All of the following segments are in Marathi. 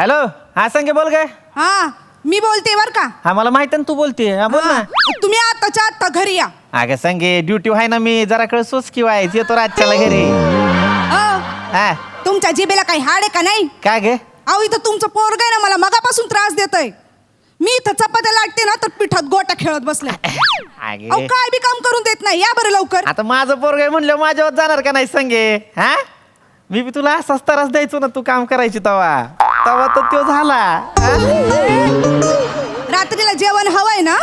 हॅलो, हा संगे बोल काय. हा मी बोलते बर का. हा मला माहित आहे तू बोलते. हा बोल ना. तुम्ही आताच्या आता घरी या. अगं संगे ड्युटी आहे ना, मी जरा कळ सोच किंवा येतो रातच्याला घरी. हा तुमच्या जिबेला काही हाड आहे का नाही? काय गे? अहो इथं तुमचं पोरग आहे ना, मला मगापासून त्रास देतय. मी इथं चपात्या लाटते ना तर पिठात गोटा खेळत बसले. अहो काय बी काम करून देत नाही. या बरं लवकर. आता माझं पोरग आहे म्हणलं माझ्यावर जाणार का नाही संगे? हा मी बी तुला असाच त्रास द्यायचो ना, तू काम करायची तवा तवा तर तो झाला. रात्रीला जेवण हवंय ना?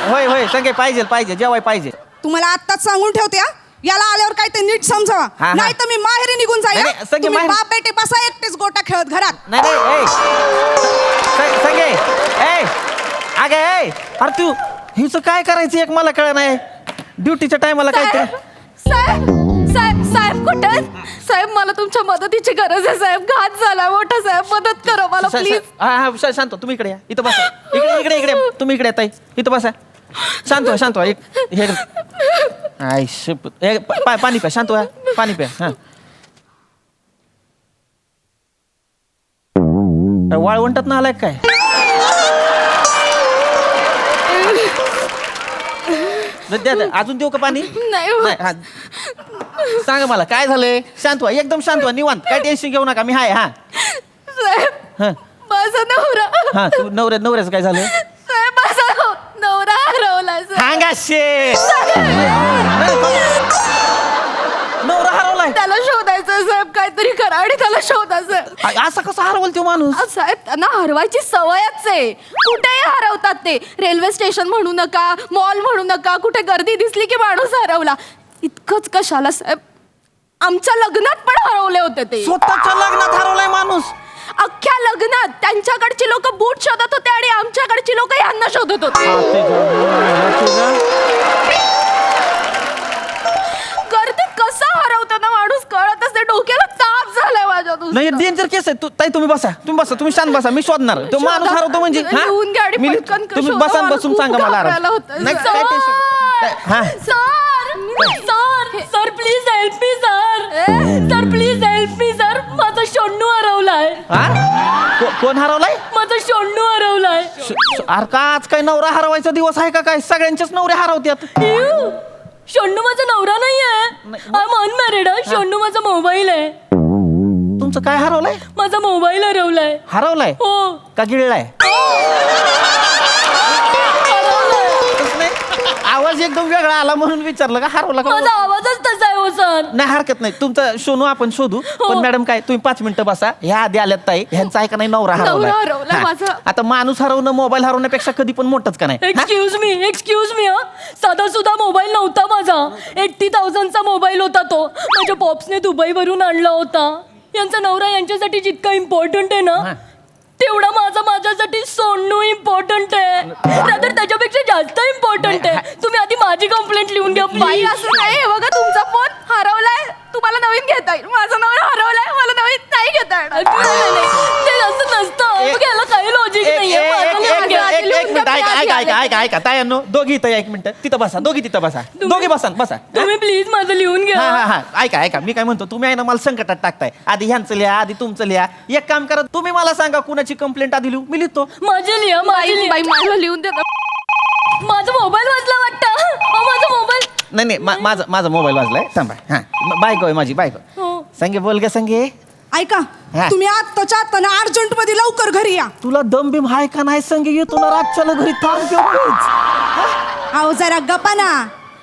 होय होय संगे पाहिजे पाहिजे जेवाय पाहिजे. तुम्हाला आत्ताच सांगून ठेवते. याला आल्यावर काय ते नीट समजावा, नाही तर मी माहेरी निघून नाही, जाईल. संगे तुम्ही माहेर- बाप बेटे बसा एकटेच गोटा खेळत घरात. नाही संगे अगे अरे तू हिच काय करायचं एक मला कळ नाही. ड्युटीच्या टायमाला काय ते. साहेब साहेब साहेब कुठे आहेत? साहेब मला तुमच्या मदतीची गरज आहे साहेब. घात झाला मोठा साहेब, मदत करा मला प्लीज. हा शांत तुम्ही इकडे या. इथं बसा. इकडे इकडे इकडे तुम्ही इकडे ताई इथं बसा. शांत व्हा एक हे आय शिप पाणी प्या. शांत व्हा पाणी प्या. हा वाळवंटात ना आलाय काय? अजून देऊ का पाणी? नाही सांगा मला काय झालंय. शांत व्हा एकदम शांत व्हा निवांत. काय टेन्शन घेऊ नका मी हाय. हा साहेब हा माझा नवरा. हा तू नवऱ्याचं काय झालं? साहेब माझा नवरा हरवला सांगा शे. नवरा हरवलाय. त्याला शोधायचं साहेब. काहीतरी करा आणि त्याला शोधायचं. असं कसं हरवल तो माणूस? साहेब त्यांना हरवायची सवयच आहे. कुठेही हरवतात ते. रेल्वे स्टेशन म्हणू नका, मॉल म्हणू नका, कुठे गर्दी दिसली की माणूस हरवला. इतकंच कशाला साहेब, आमच्या लग्नात पण हरवले होते ते. स्वतःच्या लग्नात हरवलाय माणूस. अख्ख्या लग्नात त्यांच्याकडची लोक बूट शोधत होते आणि आमच्याकडची लोक यांना शोधत होते. करते कसा हरवतो ना माणूस कळतच नाही. डोक्याला ताप झालाय माझ्या. नाही डेंजर केस आहे. ताई तुम्ही बसा तुम्ही शांत बसा. मी शोधणार. तो माणूस हरवतो म्हणजे लिहून घ्या आणि पटकन तुम्ही बसा बसून सांगा मला. नाही काय टेन्शन. हा sir please help me sir please help me sir. माझा शोन्नू हरवलाय. कोण हरवलाय? माझा शोन्नू हरवलाय. अरे का आज काय नवरा हरवायचा दिवस आहे का काय? सगळ्यांचेच नवरे हरवतात. शोन्नू माझा नवरा नाहीये. I am unmarried. शोन्नू माझा मोबाईल आहे. तुमचं काय हरवलंय? माझा मोबाईल हरवलाय. हरवलाय हो का गिळलाय? आवाज एकदम वेगळा आला म्हणून विचारलं का हरवला का? माझा आवाजच तसा आहे हो सर. नाही हरकत नाही. तुमचा शोनू आपण शोधू. पण मॅडम काय तुम्ही 5 मिनिटं बसा. ह्या आधी आल्यात ताई ह्यांचा आहे का नाही नवरा हरवला माझा. आता माणूस हरवणं मोबाईल हरवण्यापेक्षा कधी पण मोठंच का नाही? एक्सक्यूज मी साधा सुद्धा मोबाईल नव्हता माझा. 80,000चा मोबाईल होता तो. माझ्या पॉप्सने दुबईवरून आणला होता. यांचा नवरा यांच्यासाठी जितका इम्पॉर्टंट आहे ना तेवढा माझ्यासाठी सोनू इम्पॉर्टंट आहे. रादर त्याच्यापेक्षा जास्त इम्पॉर्टंट आहे. तुम्ही आधी माझी कंप्लेंट लिहून घ्या. बाई असं नाही. बघा तुमचा फोन हरवलाय. तुम्हाला नवीन घेता येईल. माझा नवरा हरवलाय. मला नवीन नाही घेता येणार. ते असं नसतं. याला काही लॉजिक नाहीये. ऐका तायांनो दोघी इथं 1 मिनिट तिथं बसा. दोघी तिथं बसा. दोघी बसा. तुम्ही प्लीज माझं लिहून घ्या. हा ऐका मी काय म्हणतो. तुम्ही आहे ना मला संकटात टाकताय. आधी ह्यांचं लिहा आधी तुमचं लिहा. एक काम करा तुम्ही मला सांगा कुणाची कंप्लेंट आधी लिहू. मी लिहितो. माझे लिहा. बाई मला लिहून देता. माझा मोबाईल वाजला वाटतं. माझा मोबाईल नाही माझा मोबाईल वाजलाय. थांबा. हा बायको आहे माझी बायको. संगे बोल ग संगे. ऐका तुम्ही आत्ताच्या आता ना अर्जंट मध्ये लवकर घरी या. तुला दम बिम हाय का नाही संगे? येतो ना रातच्याला घरी. थांब. अहो जरा गप्पा ना.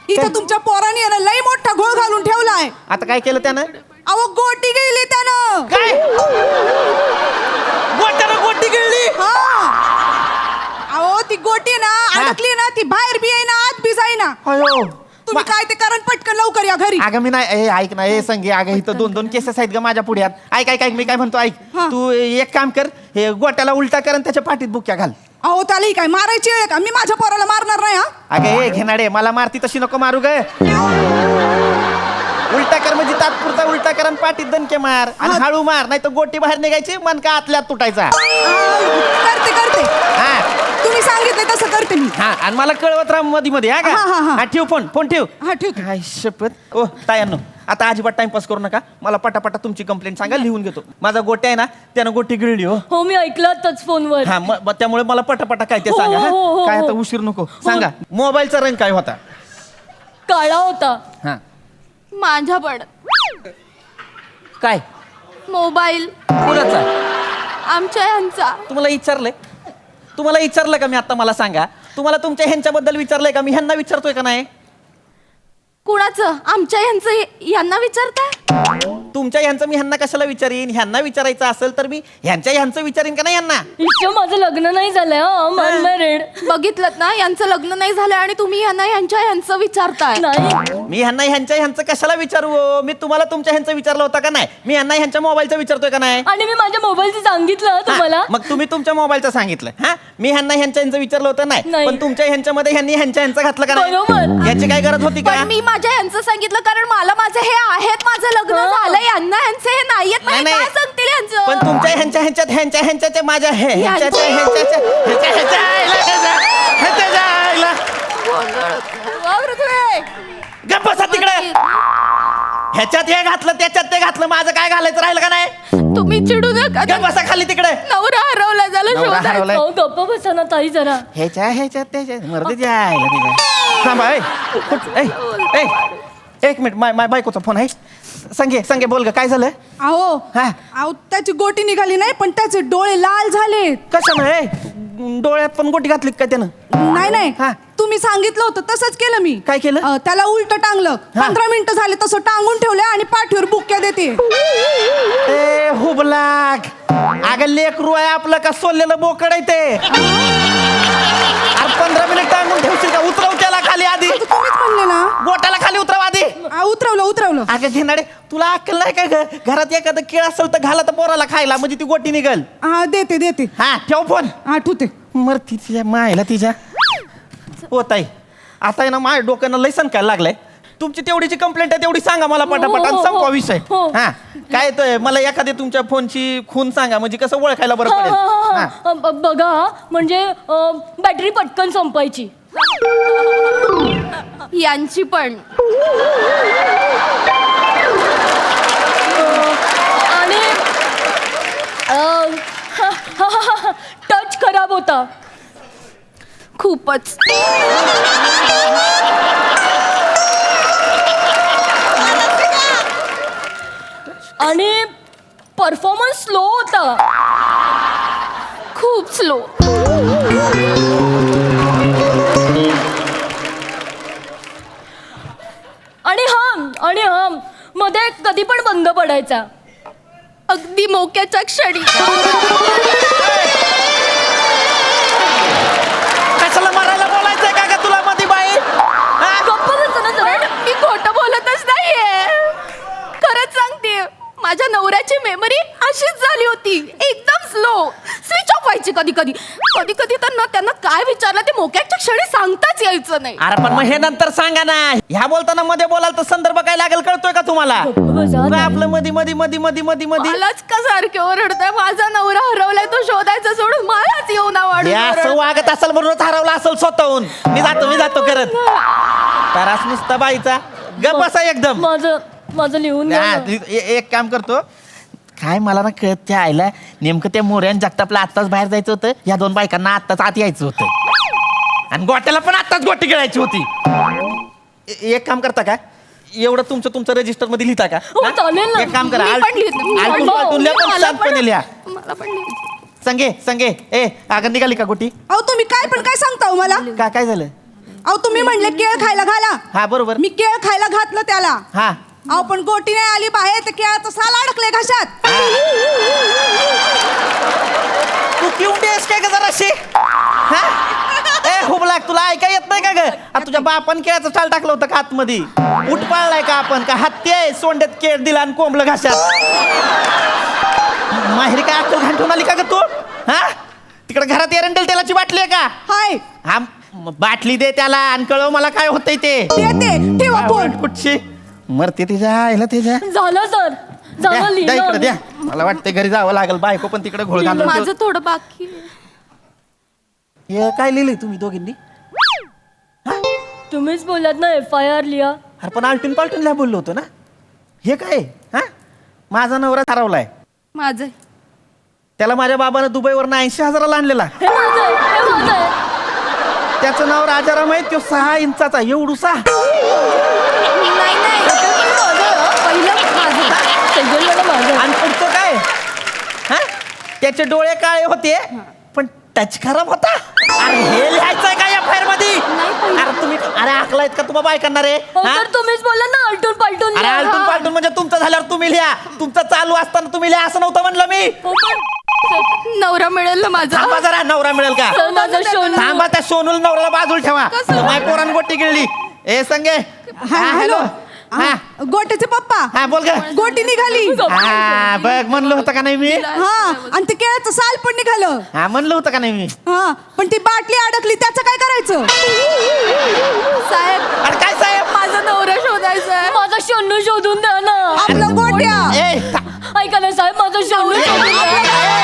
इथं तुमच्या पोराने याला लई मोठा घोळ घालून ठेवलाय. आता काय केलं त्यानं? अहो गोटी गेली त्यानं. काय गोटी गिळली? अहो ती गोटी ना अडकली ना. ती बाहेर बी आहे ना आत बी जाई ना. तुम्ही काय ते कारण पटकन लवकर या घरी. अगं मी नाही ऐक ना संगे. अगं इथं 2 केसेस आहेत ग माझ्या पुढ्यात. ऐक मी काय म्हणतो. ऐक तू एक काम कर. हे गोट्याला उलटा कर आणि त्याच्या पाठीत बुक्या घाल. अहो त्याला काय मारायची वेळ का? मी माझ्या पोराला मारणार नाही. अगं हे घेणारे मला मारती तशी नको मारू ग. उलटा कर म्हणजे तात्पुरता उलटा कर आणि पाठीत दणके मार आणि हळू मार. नाही तर गोटी बाहेर निघायची मनका आतल्यात तुटायचा. करते. हा तुम्ही सांगितलं तसं करते मी. हा आणि मला कळवत राहा मध्ये. हा का? ठेव फोन ठेव. हा ठेव. काय शपथ. ओ तायांनो आता अजिबात टाइमपास करू नका, मला पटापटा तुमची कंप्लेंट सांगा, लिहून घेतो. माझा गोट्या आहे ना त्यानं गोटी गिळली हो. हो मी ऐकलं आताच फोनवर. हा मग त्यामुळे मला पटापटा काय ते हो, सांगा. हो, हो, हा? काय हो. आता उशीर नको सांगा. मोबाईलचा रंग काय होता? काळा होता. हा माझ्या पण काय मोबाईल कुणाचा? आमच्या यांचा. तुम्हाला विचारलं का मी आता? मला सांगा, तुम्हाला तुमच्या ह्यांच्याबद्दल विचारलंय का मी? ह्यांना विचारतोय का नाही? कुणाचं? आमच्या यांचं यांना विचारताय? तुमच्या ह्यांचं मी ह्यांना कशाला विचारीन? ह्यांना विचारायचं असेल तर मी ह्यांचं विचारीन का नाही ह्यांना? इश्य माझं लग्न नाही झालंय अनमॅरिड. बघितलं ना, यांचं लग्न नाही झालं आणि तुम्ही यांना यांचं विचारताय. नाही मी ह्यांना ह्यांचं कशाला विचारू? मी तुम्हाला तुमच्या ह्यांचं विचारलं होतं का नाही? मी ह्यांना ह्यांच्या मोबाईलचं विचारतोय का नाही? आणि मी माझ्या मोबाईलचं सांगितलं तुम्हाला. हा, मग तुम्ही तुमच्या मोबाईलचं सांगितलं. हा मी ह्यांना ह्यांचं विचारलं होतं नाही, नाही. पण तुमच्या ह्यांच्यामध्ये ह्यांनी ह्यांचं घातलं का नाही? बरोबर. याची काय गरज होती का? पण मी माझ्या यांचं सांगितलं कारण मला माझं हे आहेत, माझं लग्न हो. झालं, यांना यांचे हे नाहीयेत. नाही, काय नाही. सांगतील यांचं? पण तुमच्या ह्यांच्या माझ्या वा, पृथ्वी. गप्प बसा तिकडे. ह्याच्यात हे घातलं त्याच्यात ते घातलं, माझं काय घालायचं राहिलं का नाही? तुम्ही चिडू नका. गप्प बसा खाली तिकडे. नवरा हरवला झाला, नवरा शोधायचं. हरवलाय. हो गप्प बसा ना ताई जरा. ह्याच्यात त्याच्यात मरते जायला तिच्या. थांबा एक मिनिट, माय बायकोचा फोन आहे. संगे बोल ग, काय झालं? अहो हा. अहो त्याची गोटी निघाली नाही पण त्याचे डोळे लाल झाले. कशानं? डोळ्यात पण गोटी घातली का त्यानं? नाही नाही हा. तुम्ही सांगितलं होतं तसंच केलं मी. काय केलं? त्याला उलट टांगलं. हा. 15 मिनिटं झाले तसं टांगून ठेवलं आणि पाठीवर बुक्क्या देते. ए हुबलाक, अगं लेकरू आहे आपलं का सोललेलं बोकड आहे ते? 15 मिनिट टांगून ठेवशील का? उतरव त्याला खाली आधी. आता तुम्हीच म्हणले ना. गोटाला खाली उतरव आधी. उतरवलं. अगं घेणारे, तुला अक्कल नाही का ग? घरात एखादं केळ असेल तर घाला तर पोराला खायला, म्हणजे ती गोटी निघल. हा देते. हा ठेव फोन. आठवते. मरती तिच्या मायला तिच्या. होत आहे आता आहे ना, माझ्या डोक्यानं लयसन काय लागलंय. तुमची तेवढीची कंप्लेंट आहे तेवढी सांगा मला पटापट आणि संपवा विषय. हा काय येतोय मला एखादी तुमच्या फोनची खून सांगा, म्हणजे कसं ओळखायला बरं पडेल. हा. बघा म्हणजे बॅटरी पटकन संपायची. यांची पण. आणि टच खराब होता खूपच. आणि परफॉर्मन्स स्लो होता. खूप स्लो. आणि हा मध्ये कधी पण बंद पडायचा. अगदी मोक्याच्या क्षणी. कशाला मारायला बोलायचंय का ग तुला मधी बाई? हा? गप्प बसा ना जरा. मी खोटं बोलतच नाहीये, खरंच सांगते. माझ्या नवऱ्याची मेमरी अशीच झाली होती, एकदम स्लो. स्विच ऑफ व्हायची कधी कधी तर ना त्यांना काय विचारलं ते मोक्याच्या क्षणी सांगताच यायचं नाही. अरे पण मग हे नंतर सांगा ना. ह्या बोलताना मध्ये बोलाल तर संदर्भ काय लागेल कळतोय का तुम्हाला? गप्प बसा. काय आपलं मध्ये मलाच का सारखे ओरडताय? माझा नवरा हरवलाय, तो शोधायचं सोडून मलाच येऊन हे असं वागत असेल म्हणूनच हरवला असेल स्वतःहून. मी जातो करत तरास नुसता बाईचा. गप बसा एकदम. माझं लिहून घ्या हा, ना. एक काम करतो काय, मला ना कळत त्या आईला नेमकं त्या मोऱ्यान जगतापला आत्ताच बाहेर जायचं होतं, या दोन बायकांना आत्ताच आत यायचं होतं आणि गोट्याला पण आत्ताच गोटी खेळायची होती. एक काम करता का, एवढं तुमचं रजिस्टर मध्ये लिहिता का? हो, चालेल ना. एक काम करा, मी पण लिहिते. आलटून पालटून लिहा, पण शांतपणे लिहा. मला पण संगे ए अगं निघाली का गोटी? अहो तुम्ही काय सांगता हो मला? काय झालं? अहो तुम्ही म्हणले केळ खायला घाला. हा बरोबर. मी केळ खायला घातलं त्याला. हा अहो पण गोटी नाही आली बाहेर, तर केळाचं साल अडकले घशात. तू पिऊन देस काय का जराशी? हा? ए हुबलाक, तुला ऐका येत नाही का ग? तुझ्या बापान केळाचं चाल टाकलं होतं का आतमध्ये? उठ पाळलाय का आपण? का हत्ती आहे सोंड्यात केळ दिला आणि कोंबलं घाशात? माहेरी काय अक्कल घांटून आली का ग तू? हा तिकडे घरात एरंडेल तेलाची बाटली आहे का? हाय हा बाटली दे त्याला आणि कळव मला काय होतंय ते. देते, ठेवा फोन. कुठची मरते तिच्या आईला तिच्या. झालं सर, झालं द्या इकडे लिहिलं. द्या. मला वाटतं घरी जावं लागेल, बायको पण तिकडे घोळ घालून माझं थोडं बाकी आहे. हे काय लिहिलंय तुम्ही दोघींनी? तुम्हीच बोलत ना FIR लिहा. अरे पण आलटून पालटून लिहा बोललो होतो ना. हे काय हा माझा नवरा हरवलाय. माझं त्याला माझ्या बाबानं दुबईवरनं 80,000 आणलेला. हे माझं आहे, हे माझं आहे. त्याचं नाव राजाराम आहे. तो 6 इंचाचा एवढूसा. नाही नाही पहिलं माझं सगळं माझं आहे. आणि पुढचं काय हा त्याचे डोळे काळे होते पण टच खराब होता. अरे हे लिहायचंय का या फायर मध्ये? अरे तुम्ही अरे आकलायत का तुम्हाला बायकांना रे? अहो, हा? तर तुम्हीच बोलला ना आलटून पालटून अरे लिहा. आलटून पालटून म्हणजे तुमचं झाल्यावर तुम्ही लिहा. तुमचं चालू असताना तुम्ही लिहा असं नव्हतं म्हणलं मी. हो, पण नवरा मिळेल ना माझा. थांबा जरा नवरा मिळेल का? सर, माझा सोनू. थांबा त्या सोनूल नवऱ्याला बाजूला ठेवा. माय पोरान गोटी गिळली. ए संगे हा, हॅलो हा गोट्याचे पप्पा हा बोल ग. गोटी निघाली. हा बघ म्हणलं होतं का नाही मी? हा आणि ते केळाचं साल पण निघालं. हा म्हणलं होतं का नाही मी? हा पण ती बाटली अडकली त्याचं काय करायचं? साहेब अरे काय साहेब? माझा नवरा शोधायचा आहे. माझा शोनू शोधून द्या ना. आपलं गोट्या ए ऐका ना साहेब, माझा शोनू शोधून द्या.